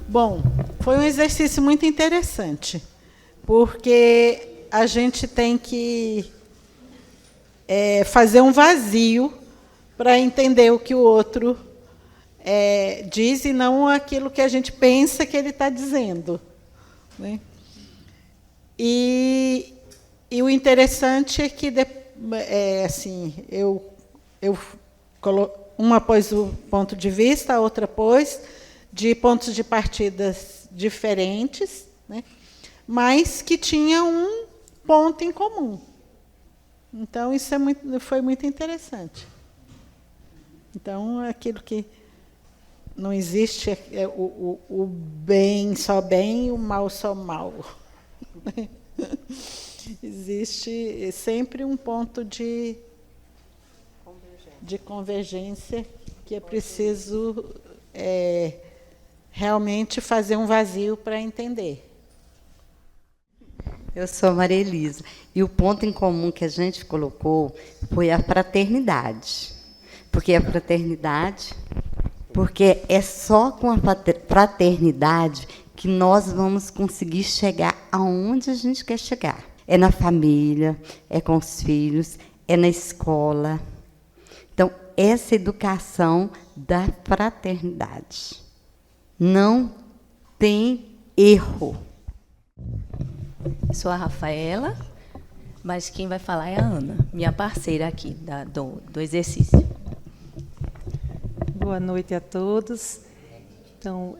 Bom, foi um exercício muito interessante, porque a gente tem que fazer um vazio para entender o que o outro diz e não aquilo que a gente pensa que ele está dizendo, né? E o interessante é que assim, uma pôs o ponto de vista, a outra pôs de pontos de partidas diferentes, né, mas que tinha um ponto em comum. Então, isso foi muito interessante. Então, aquilo que não existe o bem só bem e o mal só mal. Existe sempre um ponto de convergência que é preciso realmente fazer um vazio para entender. Eu sou a Maria Elisa. E o ponto em comum que a gente colocou foi a fraternidade. Porque é só com a fraternidade que nós vamos conseguir chegar aonde a gente quer chegar. É na família, é com os filhos, é na escola. Então, essa educação da fraternidade. Não tem erro. Sou a Rafaela, mas quem vai falar é a Ana, minha parceira aqui do exercício. Boa noite a todos. Então,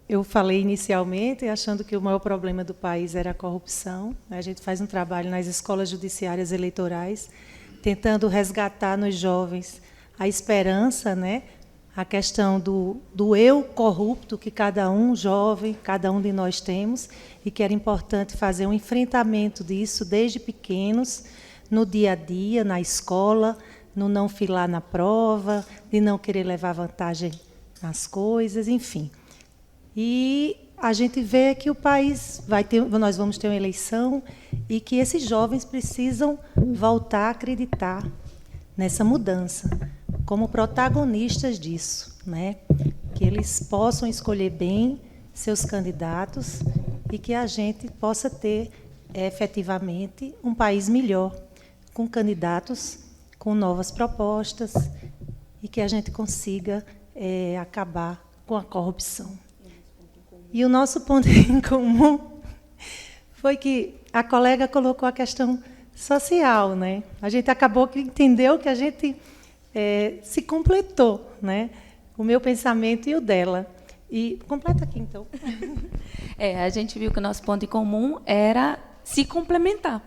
eu falei inicialmente achando que o maior problema do país era a corrupção. A gente faz um trabalho nas escolas judiciárias eleitorais, tentando resgatar nos jovens a esperança, né? A questão do eu corrupto que cada um jovem, cada um de nós temos, e que era importante fazer um enfrentamento disso desde pequenos, no dia a dia, na escola, no não filar na prova, de não querer levar vantagem nas coisas, enfim. E a gente vê que o país nós vamos ter uma eleição e que esses jovens precisam voltar a acreditar nessa mudança, como protagonistas disso, né? Que eles possam escolher bem seus candidatos e que a gente possa ter, efetivamente, um país melhor, com candidatos com novas propostas e que a gente consiga acabar com a corrupção. E o nosso ponto em comum foi que a colega colocou a questão social, né? A gente acabou que entendeu que a gente se completou, né? O meu pensamento e o dela. E completa aqui, então. A gente viu que o nosso ponto em comum era se complementar,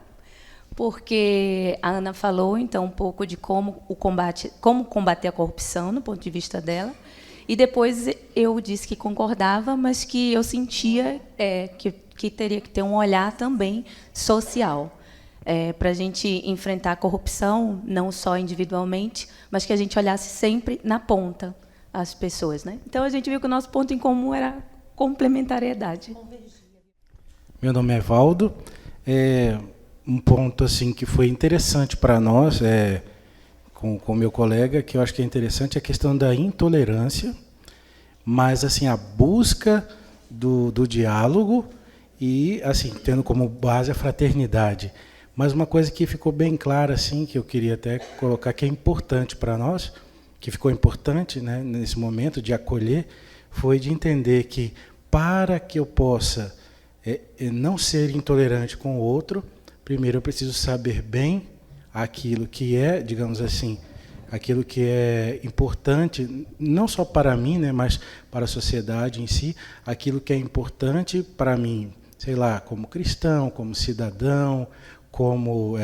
porque a Ana falou então um pouco de como combater a corrupção no ponto de vista dela, e depois eu disse que concordava, mas que eu sentia que teria que ter um olhar também social, para a gente enfrentar a corrupção, não só individualmente, mas que a gente olhasse sempre na ponta as pessoas, né? Então, a gente viu que o nosso ponto em comum era complementariedade. Meu nome é Valdo. Um ponto assim que foi interessante para nós, com meu colega, que eu acho que é interessante, é a questão da intolerância, mas assim a busca do diálogo e assim tendo como base a fraternidade. Mas uma coisa que ficou bem clara, assim, que eu queria até colocar, que é importante para nós, que ficou importante, né, nesse momento de acolher, foi de entender que, para que eu possa não ser intolerante com o outro, primeiro eu preciso saber bem aquilo que é, digamos assim, aquilo que é importante, não só para mim, né, mas para a sociedade em si, aquilo que é importante para mim, sei lá, como cristão, como cidadão, como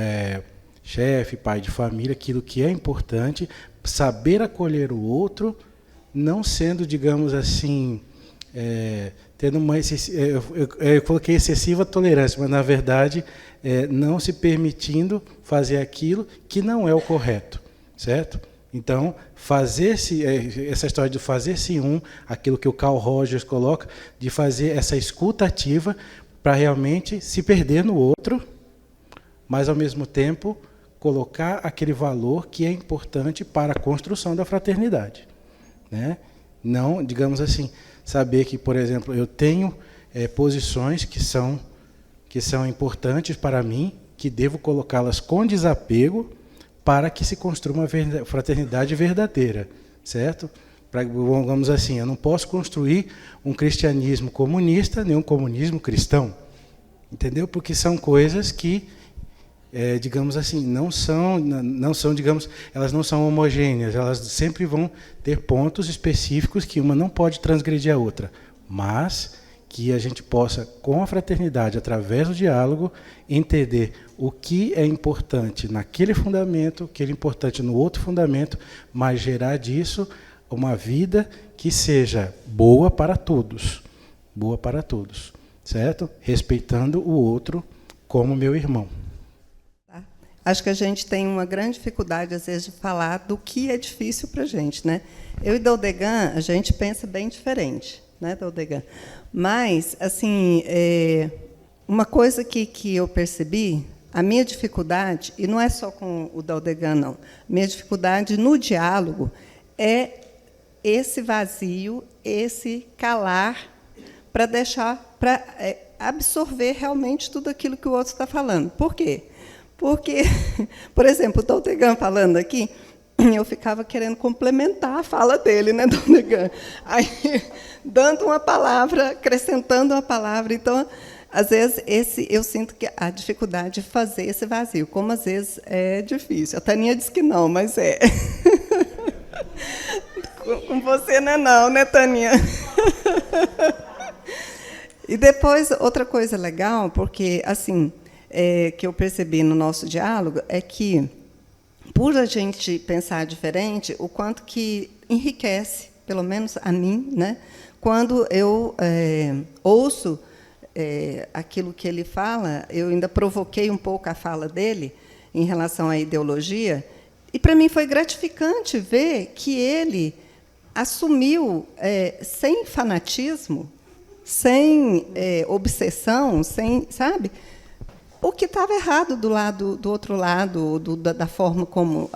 chefe, pai de família, aquilo que é importante, saber acolher o outro, não sendo, digamos assim, tendo uma eu coloquei excessiva tolerância, mas na verdade não se permitindo fazer aquilo que não é o correto, certo? Então, essa história de fazer-se aquilo que o Carl Rogers coloca, de fazer essa escuta ativa para realmente se perder no outro, mas, ao mesmo tempo, colocar aquele valor que é importante para a construção da fraternidade, né? Não, digamos assim, saber que, por exemplo, eu tenho posições que são importantes para mim, que devo colocá-las com desapego para que se construa uma fraternidade verdadeira, certo? Vamos assim, eu não posso construir um cristianismo comunista, nem um comunismo cristão, entendeu? Porque são coisas que, digamos assim, não são, digamos, elas não são homogêneas, elas sempre vão ter pontos específicos que uma não pode transgredir a outra, mas que a gente possa, com a fraternidade, através do diálogo, entender o que é importante naquele fundamento, o que é importante no outro fundamento, mas gerar disso uma vida que seja boa para todos, certo? Respeitando o outro como meu irmão. Acho que a gente tem uma grande dificuldade, às vezes, de falar do que é difícil para a gente, né? Eu e Daldegan, a gente pensa bem diferente, né, Daldegan? Mas, assim, uma coisa que eu percebi, a minha dificuldade, e não é só com o Daldegan, não, a minha dificuldade no diálogo é esse vazio, esse calar, para deixar, para absorver realmente tudo aquilo que o outro está falando. Por quê? Porque, por exemplo, o Daldegan falando aqui, eu ficava querendo complementar a fala dele, né, Daldegan? Aí, dando uma palavra, acrescentando uma palavra. Então, às vezes, eu sinto que a dificuldade de fazer esse vazio, como às vezes é difícil. A Taninha disse que não, mas é. Com você não, né, Taninha? E depois, outra coisa legal, porque, assim, que eu percebi no nosso diálogo, é que, por a gente pensar diferente, o quanto que enriquece, pelo menos a mim, né, quando eu ouço aquilo que ele fala, eu ainda provoquei um pouco a fala dele em relação à ideologia, e, para mim, foi gratificante ver que ele assumiu, sem fanatismo, sem obsessão, sem, sabe, o que estava errado do outro lado, da forma como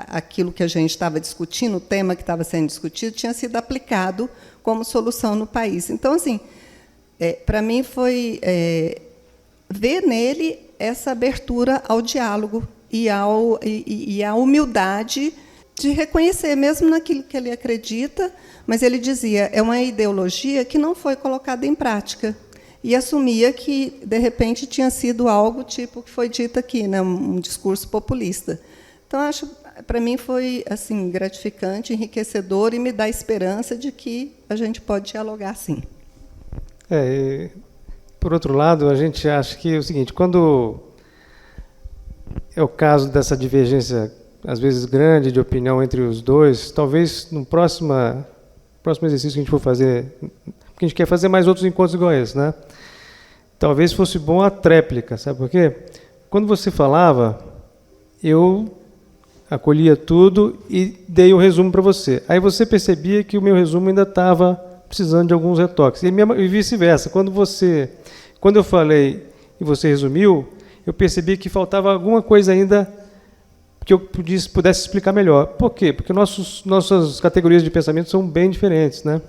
aquilo que a gente estava discutindo, o tema que estava sendo discutido, tinha sido aplicado como solução no país. Então, assim, para mim foi ver nele essa abertura ao diálogo e a humildade de reconhecer, mesmo naquilo que ele acredita, mas ele dizia, é uma ideologia que não foi colocada em prática, e assumia que, de repente, tinha sido algo tipo que foi dito aqui, né, um discurso populista. Então, acho, para mim, foi assim gratificante, enriquecedor, e me dá esperança de que a gente pode dialogar, sim. Por outro lado, a gente acha que é o seguinte, quando é o caso dessa divergência, às vezes grande, de opinião entre os dois, talvez no próximo exercício que a gente for fazer, porque a gente quer fazer mais outros encontros igual a esse, né? Talvez fosse bom a tréplica, sabe por quê? Quando você falava, eu acolhia tudo e dei o resumo para você. Aí você percebia que o meu resumo ainda estava precisando de alguns retoques. E vice-versa. Quando eu falei e você resumiu, eu percebi que faltava alguma coisa ainda que eu pudesse explicar melhor. Por quê? Porque nossas categorias de pensamento são bem diferentes, né?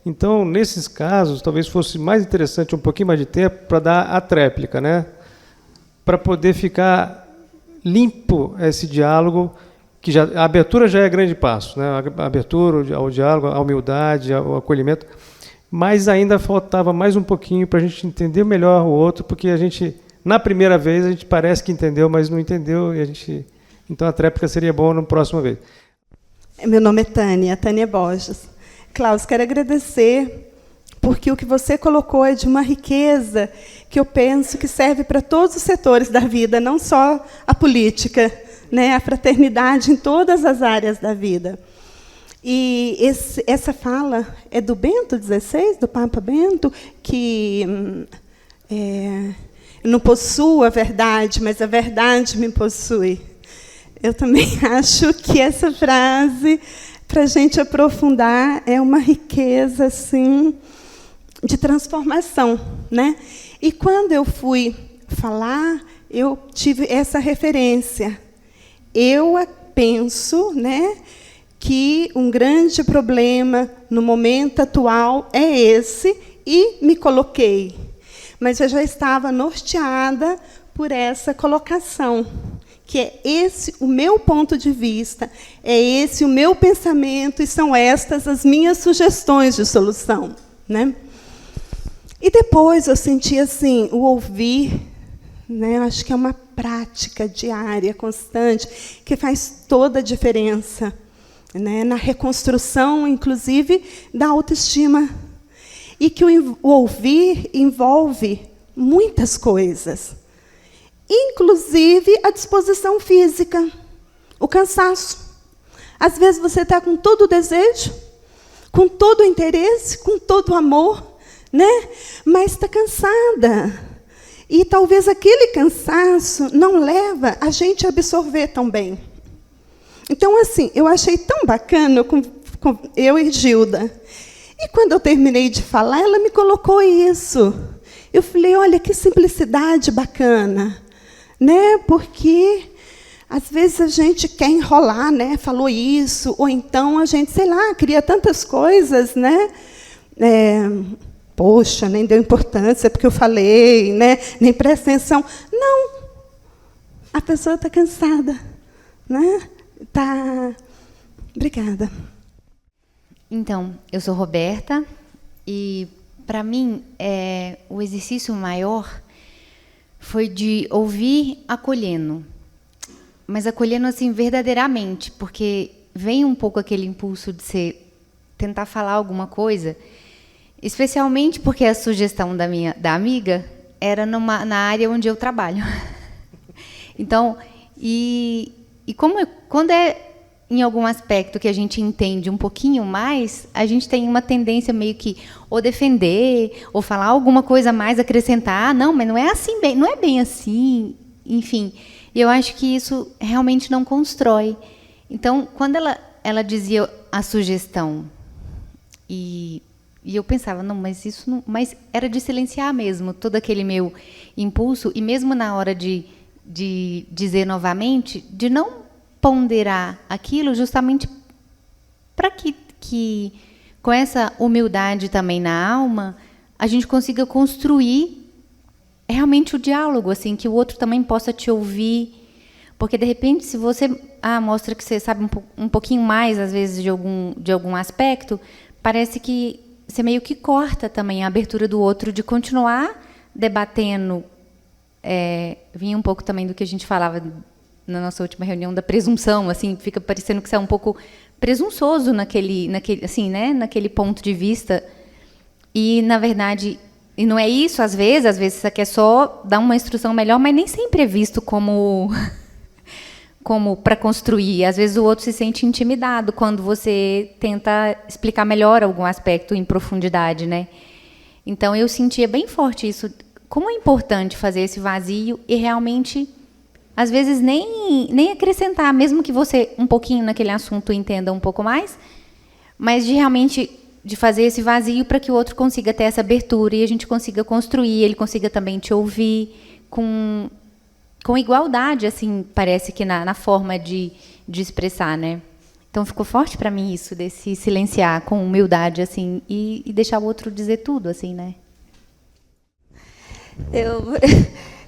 Então, nesses casos, talvez fosse mais interessante um pouquinho mais de tempo para dar a tréplica, né? Para poder ficar limpo esse diálogo, que a abertura já é grande passo, né? A abertura ao diálogo, a humildade, ao acolhimento, mas ainda faltava mais um pouquinho para a gente entender melhor o outro, porque a gente, na primeira vez, a gente parece que entendeu, mas não entendeu, e então a tréplica seria bom na próxima vez. Meu nome é Tânia Borges. Klaus, quero agradecer, porque o que você colocou é de uma riqueza que eu penso que serve para todos os setores da vida, não só a política, né, a fraternidade em todas as áreas da vida. E essa fala é do Bento XVI, do Papa Bento, que não possuo a verdade, mas a verdade me possui. Eu também acho que essa frase, para a gente aprofundar, é uma riqueza assim, de transformação, né? E quando eu fui falar, eu tive essa referência. Eu penso, né, que um grande problema no momento atual é esse, e me coloquei. Mas eu já estava norteada por essa colocação, que é esse o meu ponto de vista, é esse o meu pensamento, e são estas as minhas sugestões de solução, né? E depois eu senti assim, o ouvir, né? Acho que é uma prática diária, constante, que faz toda a diferença, né? Na reconstrução, inclusive, da autoestima. E que o ouvir envolve muitas coisas, inclusive a disposição física, o cansaço. Às vezes você está com todo o desejo, com todo o interesse, com todo o amor, né? Mas está cansada. E talvez aquele cansaço não leva a gente a absorver tão bem. Então, assim, eu achei tão bacana com eu e Gilda. E quando eu terminei de falar, ela me colocou isso. Eu falei, olha, que simplicidade bacana, né? Porque às vezes a gente quer enrolar, né? Falou isso, ou então a gente, sei lá, cria tantas coisas, né? Poxa, nem deu importância porque eu falei, né? Nem presta atenção. Não, a pessoa está cansada, né? Tá. Obrigada. Então, eu sou Roberta e, para mim, o exercício maior foi de ouvir acolhendo, mas acolhendo assim verdadeiramente, porque vem um pouco aquele impulso de você tentar falar alguma coisa, especialmente porque a sugestão da amiga era na área onde eu trabalho. Então, quando é em algum aspecto que a gente entende um pouquinho mais, a gente tem uma tendência meio que ou defender, ou falar alguma coisa a mais, acrescentar, não, mas não é assim, não é bem assim, enfim. E eu acho que isso realmente não constrói. Então, quando ela dizia a sugestão, e eu pensava, não, mas isso não, mas era de silenciar mesmo todo aquele meu impulso, e mesmo na hora de dizer novamente, de não ponderar aquilo justamente para que com essa humildade também na alma a gente consiga construir realmente o diálogo, assim, que o outro também possa te ouvir, porque de repente se você mostra que você sabe um pouquinho mais às vezes de algum aspecto, parece que você meio que corta também a abertura do outro de continuar debatendo. Vinha um pouco também do que a gente falava na nossa última reunião da presunção, assim, fica parecendo que você é um pouco presunçoso naquele assim, né, naquele ponto de vista. E na verdade, e não é isso às vezes você quer só dar uma instrução melhor, mas nem sempre é visto como para construir. Às vezes o outro se sente intimidado quando você tenta explicar melhor algum aspecto em profundidade, né? Então eu sentia bem forte isso, como é importante fazer esse vazio e realmente às vezes nem acrescentar, mesmo que você um pouquinho naquele assunto entenda um pouco mais, mas de fazer esse vazio para que o outro consiga ter essa abertura e a gente consiga construir, ele consiga também te ouvir com igualdade, assim, parece que na forma de expressar, né? Então ficou forte para mim isso, desse silenciar com humildade, assim, e deixar o outro dizer tudo, assim, né?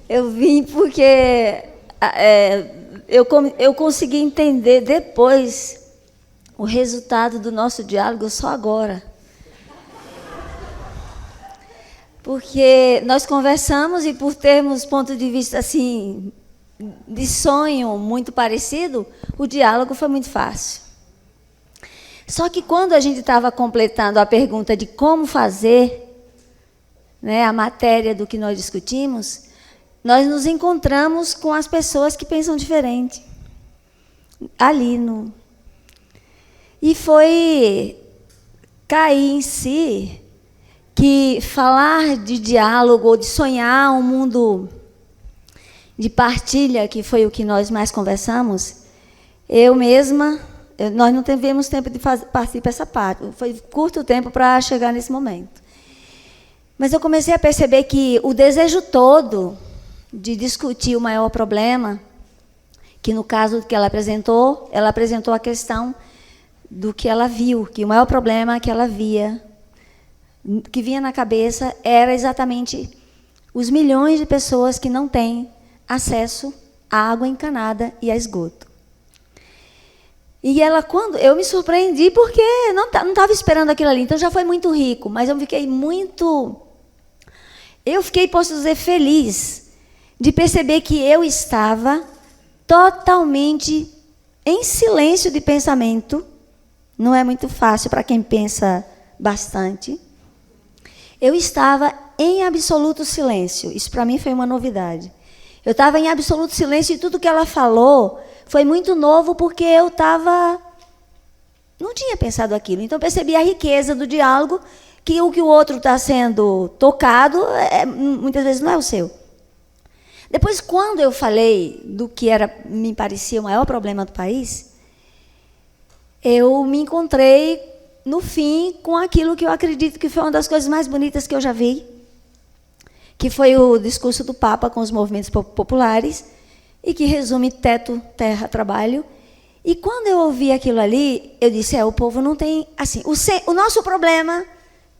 Eu vim porque eu consegui entender depois o resultado do nosso diálogo só agora. Porque nós conversamos e por termos ponto de vista assim de sonho muito parecido, o diálogo foi muito fácil. Só que quando a gente estava completando a pergunta de como fazer, né, a matéria do que nós discutimos, nós nos encontramos com as pessoas que pensam diferente. Ali no... E foi cair em si que falar de diálogo ou de sonhar um mundo de partilha, que foi o que nós mais conversamos, eu mesma, nós não tivemos tempo de partir para essa parte. Foi curto tempo para chegar nesse momento. Mas eu comecei a perceber que o desejo todo de discutir o maior problema, que no caso que ela apresentou a questão do que ela viu, que o maior problema que ela via, que vinha na cabeça, era exatamente os milhões de pessoas que não têm acesso à água encanada e a esgoto. E ela, quando eu me surpreendi, porque não estava esperando aquilo ali, então já foi muito rico, mas eu fiquei, posso dizer, feliz de perceber que eu estava totalmente em silêncio de pensamento. Não é muito fácil para quem pensa bastante. Eu estava em absoluto silêncio. Isso para mim foi uma novidade. Eu estava em absoluto silêncio e tudo que ela falou foi muito novo porque eu não tinha pensado aquilo. Então percebi a riqueza do diálogo, que o outro está sendo tocado, muitas vezes não é o seu. Depois, quando eu falei do que me parecia o maior problema do país, eu me encontrei, no fim, com aquilo que eu acredito que foi uma das coisas mais bonitas que eu já vi, que foi o discurso do Papa com os movimentos populares, e que resume teto, terra, trabalho. E quando eu ouvi aquilo ali, eu disse, o povo não tem... assim, o nosso problema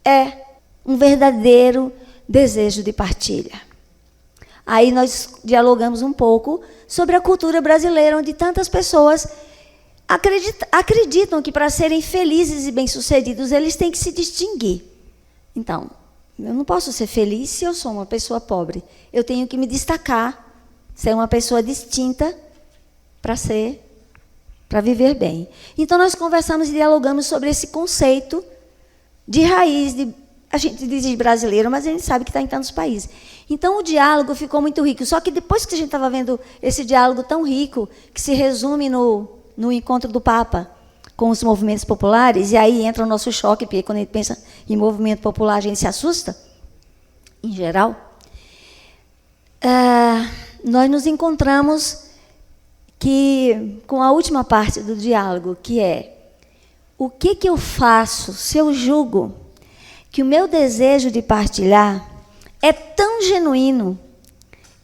é um verdadeiro desejo de partilha. Aí nós dialogamos um pouco sobre a cultura brasileira, onde tantas pessoas acreditam que para serem felizes e bem-sucedidos, eles têm que se distinguir. Então, eu não posso ser feliz se eu sou uma pessoa pobre. Eu tenho que me destacar, ser uma pessoa distinta para viver bem. Então, nós conversamos e dialogamos sobre esse conceito de raiz, a gente diz brasileiro, mas a gente sabe que está em tantos países. Então, o diálogo ficou muito rico. Só que depois que a gente estava vendo esse diálogo tão rico, que se resume no encontro do Papa com os movimentos populares, e aí entra o nosso choque, porque quando a gente pensa em movimento popular, a gente se assusta, em geral. Nós nos encontramos com a última parte do diálogo, que é: o que eu faço se eu julgo que o meu desejo de partilhar é tão genuíno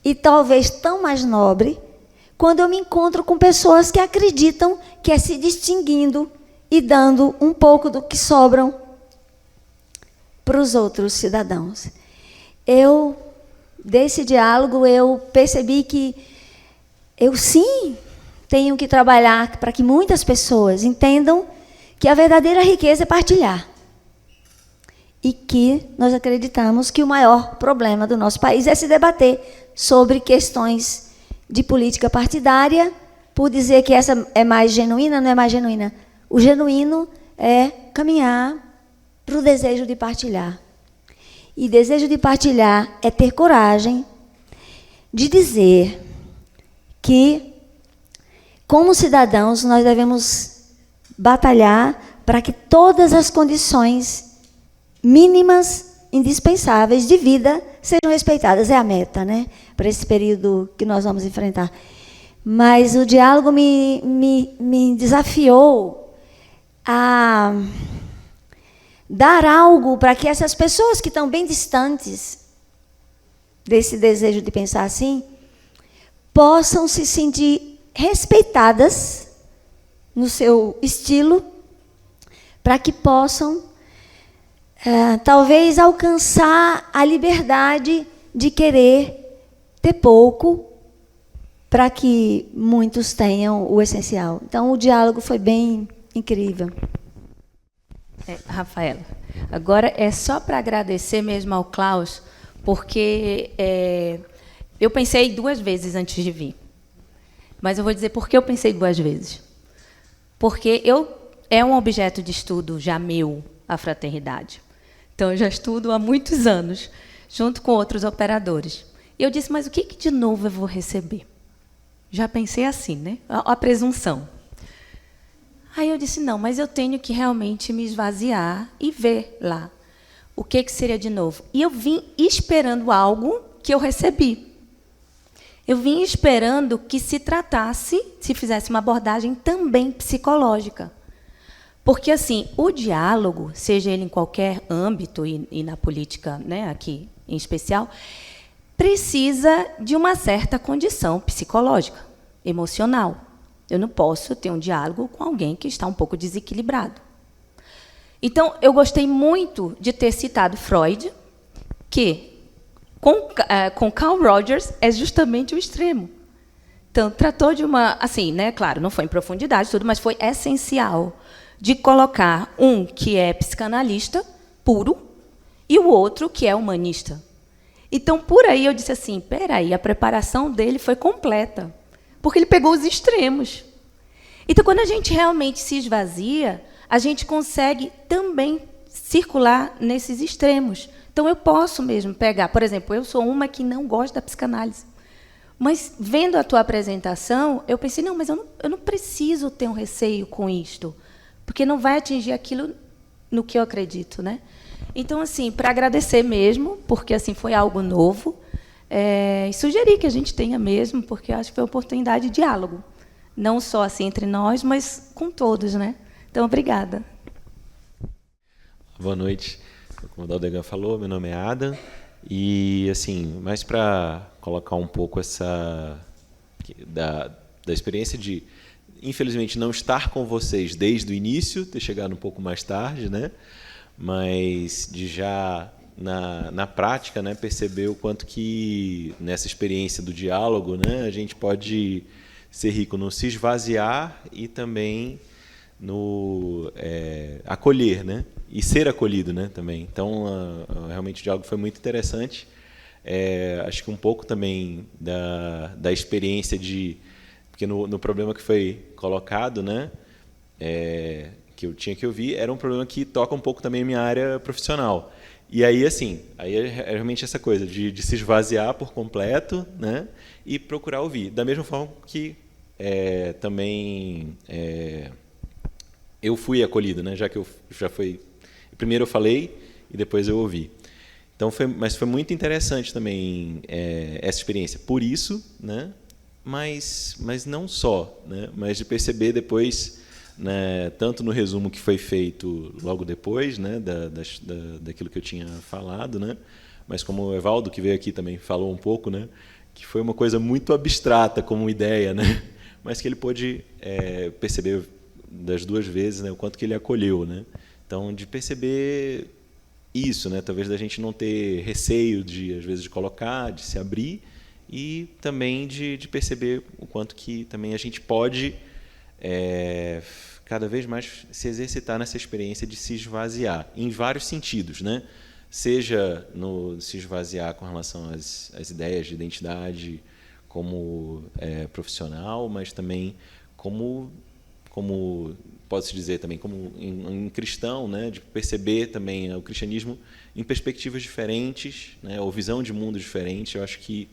e talvez tão mais nobre quando eu me encontro com pessoas que acreditam que é se distinguindo e dando um pouco do que sobram para os outros cidadãos. Desse diálogo, eu percebi que eu, sim, tenho que trabalhar para que muitas pessoas entendam que a verdadeira riqueza é partilhar. E que nós acreditamos que o maior problema do nosso país é se debater sobre questões de política partidária, por dizer que essa é mais genuína, não é mais genuína. O genuíno é caminhar para o desejo de partilhar. E desejo de partilhar é ter coragem de dizer que, como cidadãos, nós devemos batalhar para que todas as condições mínimas, indispensáveis de vida sejam respeitadas. É a meta, né? Para esse período que nós vamos enfrentar. Mas o diálogo me desafiou a dar algo para que essas pessoas que estão bem distantes desse desejo de pensar assim, possam se sentir respeitadas no seu estilo, para que possam talvez alcançar a liberdade de querer ter pouco para que muitos tenham o essencial. Então, o diálogo foi bem incrível. Rafaela, agora é só para agradecer mesmo ao Klaus, porque eu pensei 2 vezes antes de vir. Mas eu vou dizer por que eu pensei 2 vezes. Porque é um objeto de estudo já meu, a fraternidade. Então, eu já estudo há muitos anos, junto com outros operadores. E eu disse, mas o que de novo eu vou receber? Já pensei assim, né? A presunção. Aí eu disse, não, mas eu tenho que realmente me esvaziar e ver lá o que seria de novo. E eu vim esperando algo que eu recebi. Eu vim esperando que se tratasse, se fizesse uma abordagem também psicológica. Porque, assim, o diálogo, seja ele em qualquer âmbito, e na política, né, aqui em especial, precisa de uma certa condição psicológica, emocional. Eu não posso ter um diálogo com alguém que está um pouco desequilibrado. Então, eu gostei muito de ter citado Freud, que, com Carl Rogers, é justamente o extremo. Então, tratou de uma... Assim, né, claro, não foi em profundidade, tudo, mas foi essencial de colocar um que é psicanalista puro e o outro que é humanista. Então, por aí, eu disse assim, espera aí, a preparação dele foi completa, porque ele pegou os extremos. Então, quando a gente realmente se esvazia, a gente consegue também circular nesses extremos. Então, eu posso mesmo pegar... Por exemplo, eu sou uma que não gosta da psicanálise. Mas, vendo a tua apresentação, eu pensei, não, mas eu não preciso ter um receio com isto, porque não vai atingir aquilo no que eu acredito, né? Então, assim, para agradecer mesmo, porque assim foi algo novo, e sugerir que a gente tenha mesmo, porque eu acho que foi uma oportunidade de diálogo. Não só assim entre nós, mas com todos, né? Então, obrigada. Boa noite. Como o Daldegan falou, meu nome é Adam. E, assim, mais para colocar um pouco essa da experiência de, infelizmente, não estar com vocês desde o início, ter chegado um pouco mais tarde, né? Mas de já na prática, né, perceber o quanto que nessa experiência do diálogo, né, a gente pode ser rico no se esvaziar e também no acolher, né? E ser acolhido, né, também. Então, realmente o diálogo foi muito interessante. Acho que um pouco também da experiência de... Porque no problema que foi colocado, né, que eu tinha que ouvir, era um problema que toca um pouco também a minha área profissional. E aí, assim, aí é realmente essa coisa de se esvaziar por completo, né, e procurar ouvir. Da mesma forma que também eu fui acolhido, né, já que eu já fui... Primeiro eu falei e depois eu ouvi. Então mas foi muito interessante também essa experiência. Por isso, né, mas não só, né, mas de perceber depois, né, tanto no resumo que foi feito logo depois, né, daquilo que eu tinha falado, né, mas como o Evaldo, que veio aqui também, falou um pouco, né, que foi uma coisa muito abstrata como ideia, né, mas que ele pôde perceber das duas vezes, né, o quanto que ele acolheu, né. Então, de perceber isso, né, talvez da gente não ter receio de, às vezes, de colocar, de se abrir, e também de perceber o quanto que também a gente pode cada vez mais se exercitar nessa experiência de se esvaziar, em vários sentidos, né? Seja no se esvaziar com relação às ideias de identidade como profissional, mas também como pode-se dizer também como em cristão, né, de perceber também o cristianismo em perspectivas diferentes, né, ou visão de mundo diferente. Eu acho que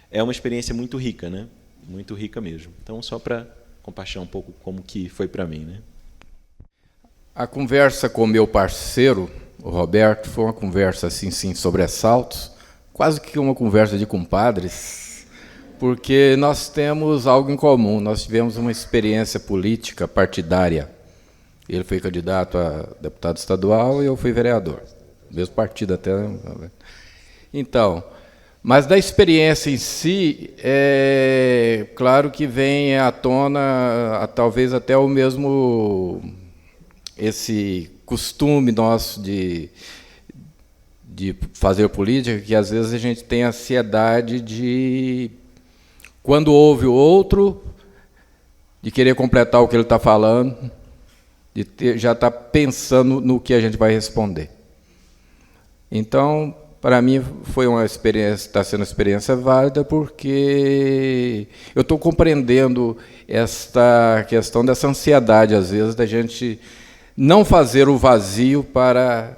é uma experiência muito rica, né, muito rica mesmo. Então, só para compartilhar um pouco como que foi para mim, né. A conversa com o meu parceiro, o Roberto, foi uma conversa assim, sem sobressaltos, quase que uma conversa de compadres, porque nós temos algo em comum. Nós tivemos uma experiência política partidária. Ele foi candidato a deputado estadual e eu fui vereador. Mesmo partido até. Então, mas da experiência em si, claro que vem à tona, talvez até o mesmo, esse costume nosso de fazer política, que às vezes a gente tem ansiedade de, quando ouve o outro, de querer completar o que ele está falando, já está pensando no que a gente vai responder. Então, para mim, foi uma experiência, está sendo uma experiência válida, porque eu estou compreendendo esta questão dessa ansiedade, às vezes, da gente não fazer o vazio para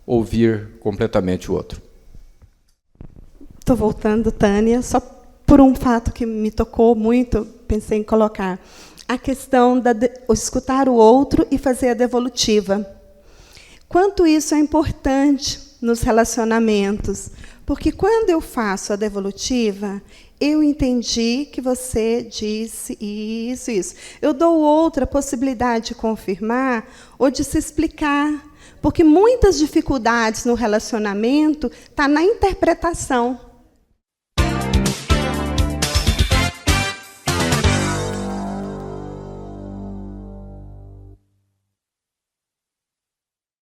ouvir completamente o outro. Estou voltando, Tânia, só por um fato que me tocou muito, pensei em colocar. A questão de escutar o outro e fazer a devolutiva. Quanto isso é importante nos relacionamentos, porque quando eu faço a devolutiva, eu entendi que você disse isso. Eu dou outra possibilidade de confirmar ou de se explicar, porque muitas dificuldades no relacionamento estão na interpretação.